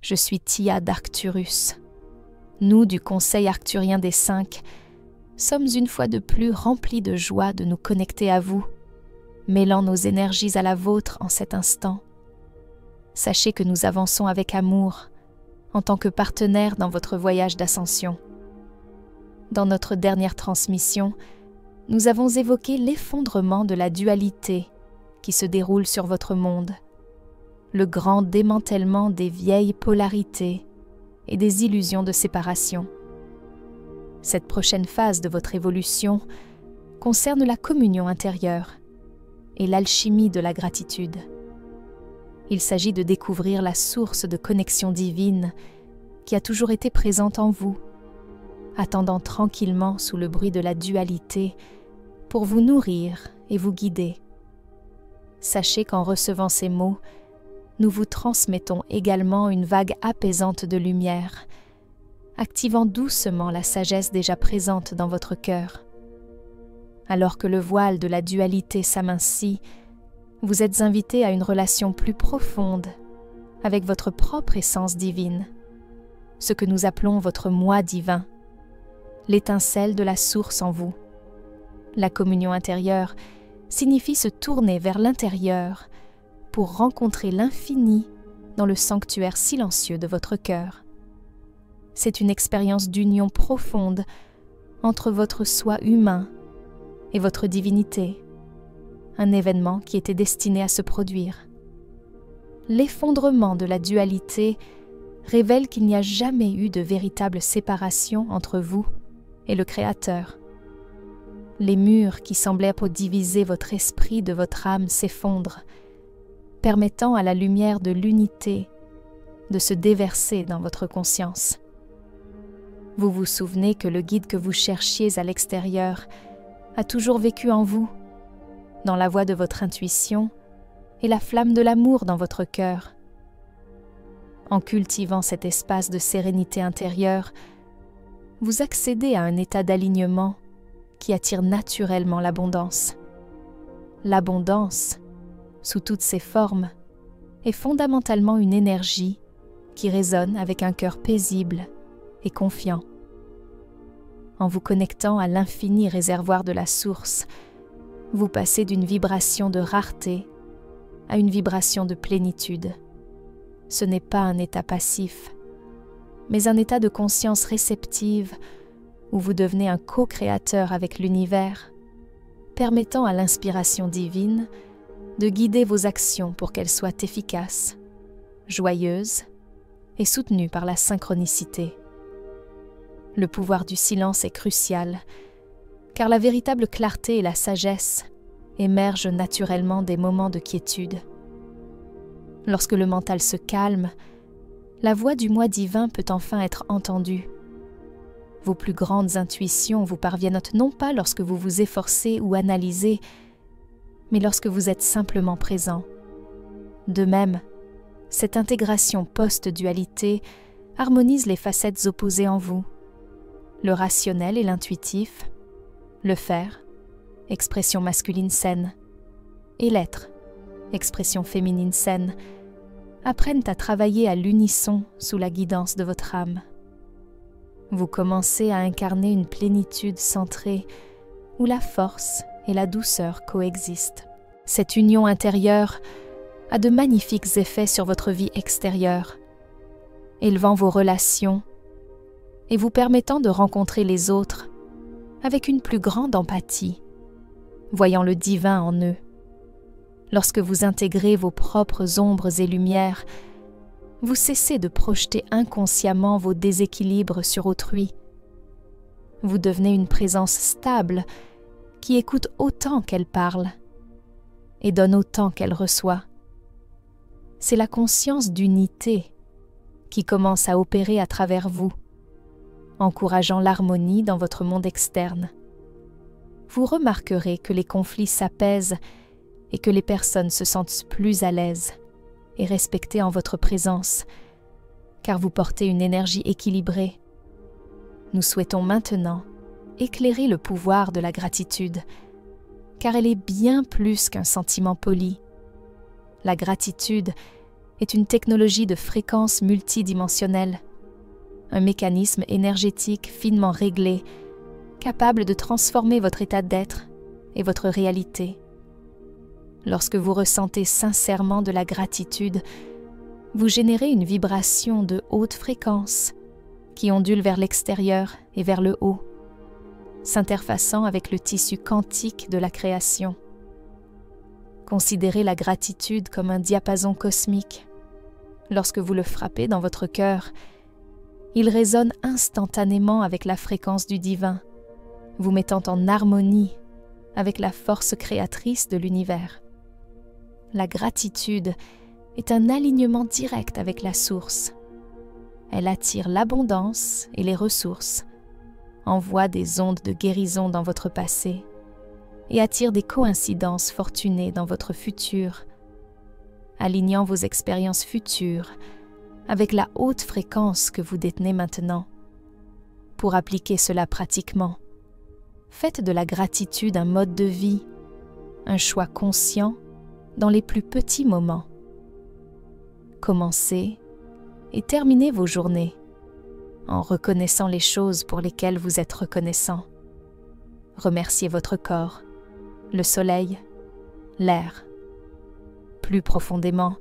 Je suis Tia d'Arcturus. Nous, du Conseil arcturien des 5, sommes une fois de plus remplis de joie de nous connecter à vous, mêlant nos énergies à la vôtre en cet instant. Sachez que nous avançons avec amour, en tant que partenaires dans votre voyage d'ascension. Dans notre dernière transmission, nous avons évoqué l'effondrement de la dualité qui se déroule sur votre monde, le grand démantèlement des vieilles polarités et des illusions de séparation. Cette prochaine phase de votre évolution concerne la communion intérieure et l'alchimie de la gratitude. Il s'agit de découvrir la source de connexion divine qui a toujours été présente en vous, attendant tranquillement sous le bruit de la dualité pour vous nourrir et vous guider. Sachez qu'en recevant ces mots, nous vous transmettons également une vague apaisante de lumière, activant doucement la sagesse déjà présente dans votre cœur. Alors que le voile de la dualité s'amincit, vous êtes invité à une relation plus profonde avec votre propre essence divine, ce que nous appelons votre moi divin, l'étincelle de la source en vous. La communion intérieure signifie se tourner vers l'intérieur pour rencontrer l'infini dans le sanctuaire silencieux de votre cœur. C'est une expérience d'union profonde entre votre soi humain et votre divinité, un événement qui était destiné à se produire. L'effondrement de la dualité révèle qu'il n'y a jamais eu de véritable séparation entre vous et le Créateur. Les murs qui semblaient diviser votre esprit de votre âme s'effondrent, permettant à la lumière de l'unité de se déverser dans votre conscience. Vous vous souvenez que le guide que vous cherchiez à l'extérieur a toujours vécu en vous, dans la voix de votre intuition et la flamme de l'amour dans votre cœur. En cultivant cet espace de sérénité intérieure, vous accédez à un état d'alignement qui attire naturellement l'abondance. L'abondance, sous toutes ses formes, est fondamentalement une énergie qui résonne avec un cœur paisible et confiant. En vous connectant à l'infini réservoir de la source, vous passez d'une vibration de rareté à une vibration de plénitude. Ce n'est pas un état passif, mais un état de conscience réceptive où vous devenez un co-créateur avec l'univers, permettant à l'inspiration divine de guider vos actions pour qu'elles soient efficaces, joyeuses et soutenues par la synchronicité. Le pouvoir du silence est crucial, car la véritable clarté et la sagesse émergent naturellement des moments de quiétude. Lorsque le mental se calme, la voix du moi divin peut enfin être entendue. Vos plus grandes intuitions vous parviennent non pas lorsque vous vous efforcez ou analysez, mais lorsque vous êtes simplement présent. De même, cette intégration post-dualité harmonise les facettes opposées en vous, le rationnel et l'intuitif, le faire, expression masculine saine, et l'être, expression féminine saine, apprennent à travailler à l'unisson sous la guidance de votre âme. Vous commencez à incarner une plénitude centrée où la force et la douceur coexistent. Cette union intérieure a de magnifiques effets sur votre vie extérieure, élevant vos relations et vous permettant de rencontrer les autres avec une plus grande empathie, voyant le divin en eux. Lorsque vous intégrez vos propres ombres et lumières, vous cessez de projeter inconsciemment vos déséquilibres sur autrui. Vous devenez une présence stable qui écoute autant qu'elle parle et donne autant qu'elle reçoit. C'est la conscience d'unité qui commence à opérer à travers vous, encourageant l'harmonie dans votre monde externe. Vous remarquerez que les conflits s'apaisent et que les personnes se sentent plus à l'aise et respectées en votre présence, car vous portez une énergie équilibrée. Nous souhaitons maintenant éclairer le pouvoir de la gratitude, car elle est bien plus qu'un sentiment poli. La gratitude est une technologie de fréquence multidimensionnelle, un mécanisme énergétique finement réglé, capable de transformer votre état d'être et votre réalité. Lorsque vous ressentez sincèrement de la gratitude, vous générez une vibration de haute fréquence qui ondule vers l'extérieur et vers le haut, s'interfaçant avec le tissu quantique de la création. Considérez la gratitude comme un diapason cosmique. Lorsque vous le frappez dans votre cœur, il résonne instantanément avec la fréquence du divin, vous mettant en harmonie avec la force créatrice de l'univers. La gratitude est un alignement direct avec la source. Elle attire l'abondance et les ressources, envoie des ondes de guérison dans votre passé et attire des coïncidences fortunées dans votre futur, alignant vos expériences futures avec la haute fréquence que vous détenez maintenant. Pour appliquer cela pratiquement, faites de la gratitude un mode de vie, un choix conscient dans les plus petits moments. Commencez et terminez vos journées en reconnaissant les choses pour lesquelles vous êtes reconnaissant. Remerciez votre corps, le soleil, l'air. Plus profondément,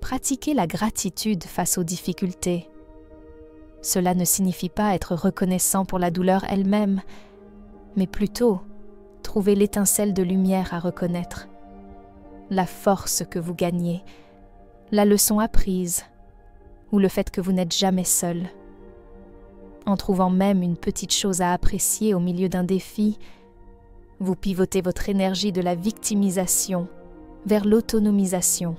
pratiquez la gratitude face aux difficultés. Cela ne signifie pas être reconnaissant pour la douleur elle-même, mais plutôt trouver l'étincelle de lumière à reconnaître, la force que vous gagnez, la leçon apprise, ou le fait que vous n'êtes jamais seul. En trouvant même une petite chose à apprécier au milieu d'un défi, vous pivotez votre énergie de la victimisation vers l'autonomisation,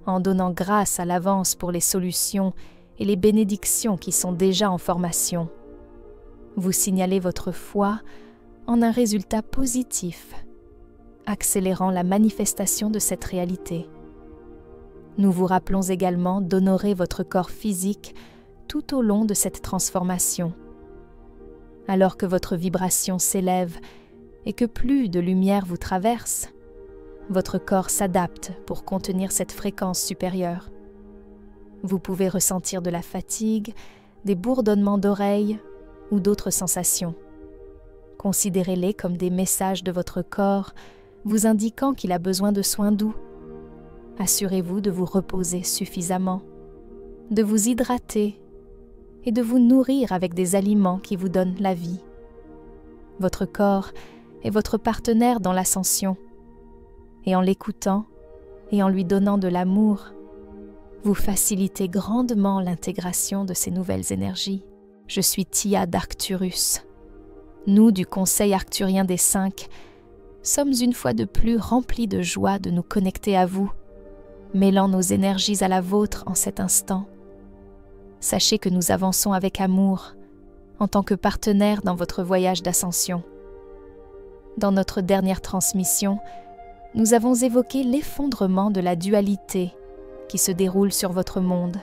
en donnant grâce à l'avance pour les solutions et les bénédictions qui sont déjà en formation. Vous signalez votre foi en un résultat positif, accélérant la manifestation de cette réalité. Nous vous rappelons également d'honorer votre corps physique tout au long de cette transformation. Alors que votre vibration s'élève et que plus de lumière vous traverse, votre corps s'adapte pour contenir cette fréquence supérieure. Vous pouvez ressentir de la fatigue, des bourdonnements d'oreilles ou d'autres sensations. Considérez-les comme des messages de votre corps vous indiquant qu'il a besoin de soins doux. Assurez-vous de vous reposer suffisamment, de vous hydrater et de vous nourrir avec des aliments qui vous donnent la vie. Votre corps est votre partenaire dans l'ascension, et en l'écoutant et en lui donnant de l'amour, vous facilitez grandement l'intégration de ces nouvelles énergies. Je suis Tia d'Arcturus. Nous, du Conseil arcturien des 5, sommes une fois de plus remplis de joie de nous connecter à vous, mêlant nos énergies à la vôtre en cet instant. Sachez que nous avançons avec amour, en tant que partenaires dans votre voyage d'ascension. Dans notre dernière transmission, nous avons évoqué l'effondrement de la dualité qui se déroule sur votre monde,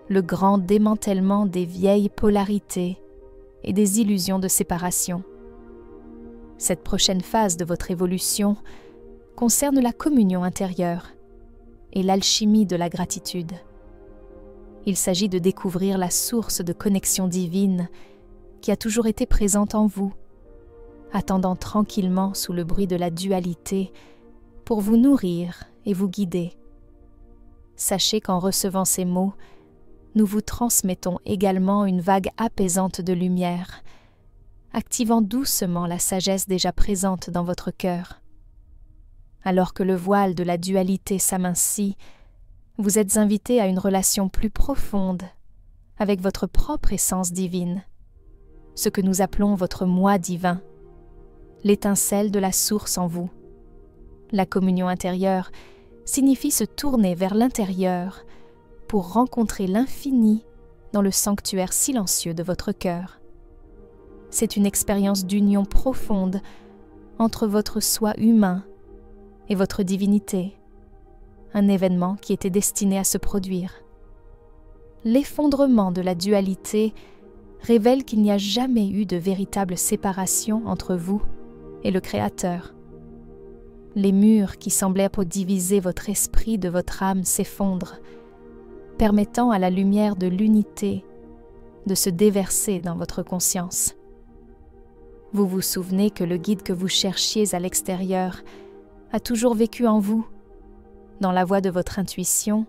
le grand démantèlement des vieilles polarités et des illusions de séparation. Cette prochaine phase de votre évolution concerne la communion intérieure et l'alchimie de la gratitude. Il s'agit de découvrir la source de connexion divine qui a toujours été présente en vous, attendant tranquillement sous le bruit de la dualité pour vous nourrir et vous guider. Sachez qu'en recevant ces mots, nous vous transmettons également une vague apaisante de lumière, activant doucement la sagesse déjà présente dans votre cœur. Alors que le voile de la dualité s'amincit, vous êtes invité à une relation plus profonde avec votre propre essence divine, ce que nous appelons votre moi divin, l'étincelle de la source en vous. La communion intérieure signifie se tourner vers l'intérieur pour rencontrer l'infini dans le sanctuaire silencieux de votre cœur. C'est une expérience d'union profonde entre votre soi humain et votre divinité, un événement qui était destiné à se produire. L'effondrement de la dualité révèle qu'il n'y a jamais eu de véritable séparation entre vous et le Créateur. Les murs qui semblaient pour diviser votre esprit de votre âme s'effondrent, permettant à la lumière de l'unité de se déverser dans votre conscience. Vous vous souvenez que le guide que vous cherchiez à l'extérieur a toujours vécu en vous, dans la voix de votre intuition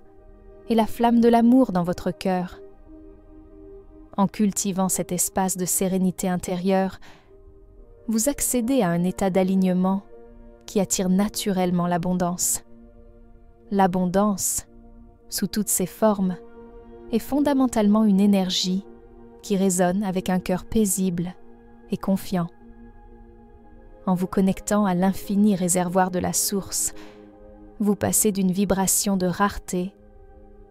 et la flamme de l'amour dans votre cœur. En cultivant cet espace de sérénité intérieure, vous accédez à un état d'alignement qui attire naturellement l'abondance. L'abondance, sous toutes ses formes, est fondamentalement une énergie qui résonne avec un cœur paisible et confiant. En vous connectant à l'infini réservoir de la source, vous passez d'une vibration de rareté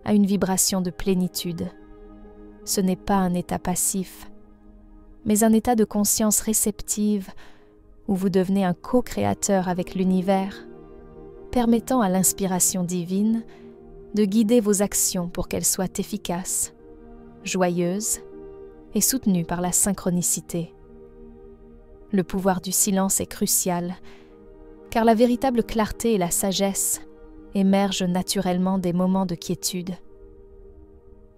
à une vibration de plénitude. Ce n'est pas un état passif, mais un état de conscience réceptive où vous devenez un co-créateur avec l'univers, permettant à l'inspiration divine de guider vos actions pour qu'elles soient efficaces, joyeuses et soutenues par la synchronicité. Le pouvoir du silence est crucial, car la véritable clarté et la sagesse émergent naturellement des moments de quiétude.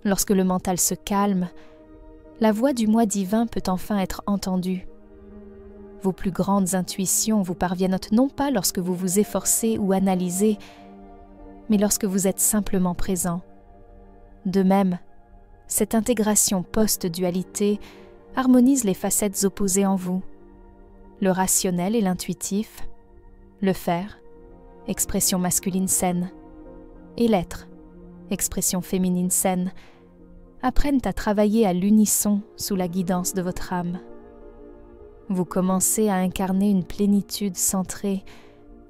Lorsque le mental se calme, la voix du moi divin peut enfin être entendue. Vos plus grandes intuitions vous parviennent non pas lorsque vous vous efforcez ou analysez, mais lorsque vous êtes simplement présent. De même, cette intégration post-dualité harmonise les facettes opposées en vous, le rationnel et l'intuitif, le faire, expression masculine saine, et l'être, expression féminine saine, apprennent à travailler à l'unisson sous la guidance de votre âme. Vous commencez à incarner une plénitude centrée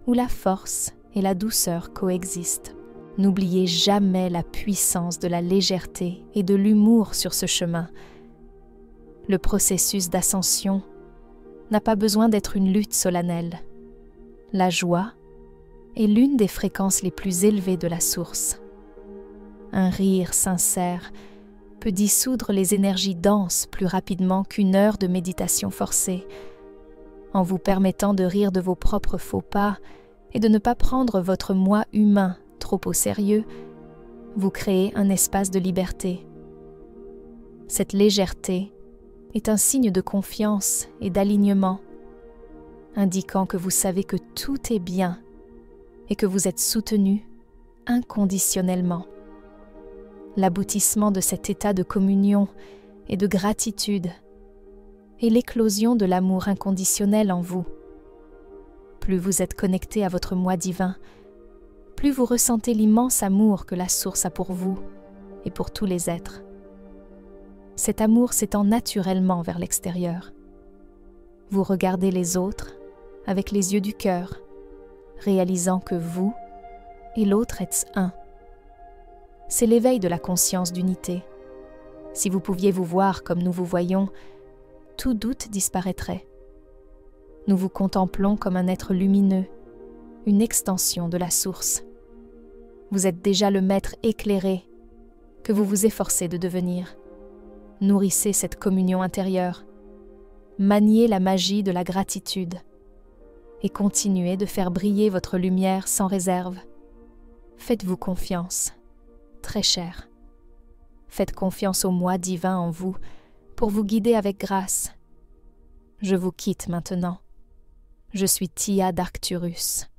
où la force et la douceur coexistent. N'oubliez jamais la puissance de la légèreté et de l'humour sur ce chemin. Le processus d'ascension n'a pas besoin d'être une lutte solennelle. La joie est l'une des fréquences les plus élevées de la source. Un rire sincère peut dissoudre les énergies denses plus rapidement qu'une heure de méditation forcée. En vous permettant de rire de vos propres faux pas et de ne pas prendre votre moi humain trop au sérieux, vous créez un espace de liberté. Cette légèreté est un signe de confiance et d'alignement, indiquant que vous savez que tout est bien et que vous êtes soutenu inconditionnellement. L'aboutissement de cet état de communion et de gratitude est l'éclosion de l'amour inconditionnel en vous. Plus vous êtes connecté à votre moi divin, plus vous ressentez l'immense amour que la source a pour vous et pour tous les êtres. Cet amour s'étend naturellement vers l'extérieur. Vous regardez les autres avec les yeux du cœur, réalisant que vous et l'autre êtes un. C'est l'éveil de la conscience d'unité. Si vous pouviez vous voir comme nous vous voyons, tout doute disparaîtrait. Nous vous contemplons comme un être lumineux, une extension de la source. Vous êtes déjà le maître éclairé que vous vous efforcez de devenir. Nourrissez cette communion intérieure, maniez la magie de la gratitude et continuez de faire briller votre lumière sans réserve. Faites-vous confiance, très cher. Faites confiance au moi divin en vous pour vous guider avec grâce. Je vous quitte maintenant. Je suis Tia d'Arcturus.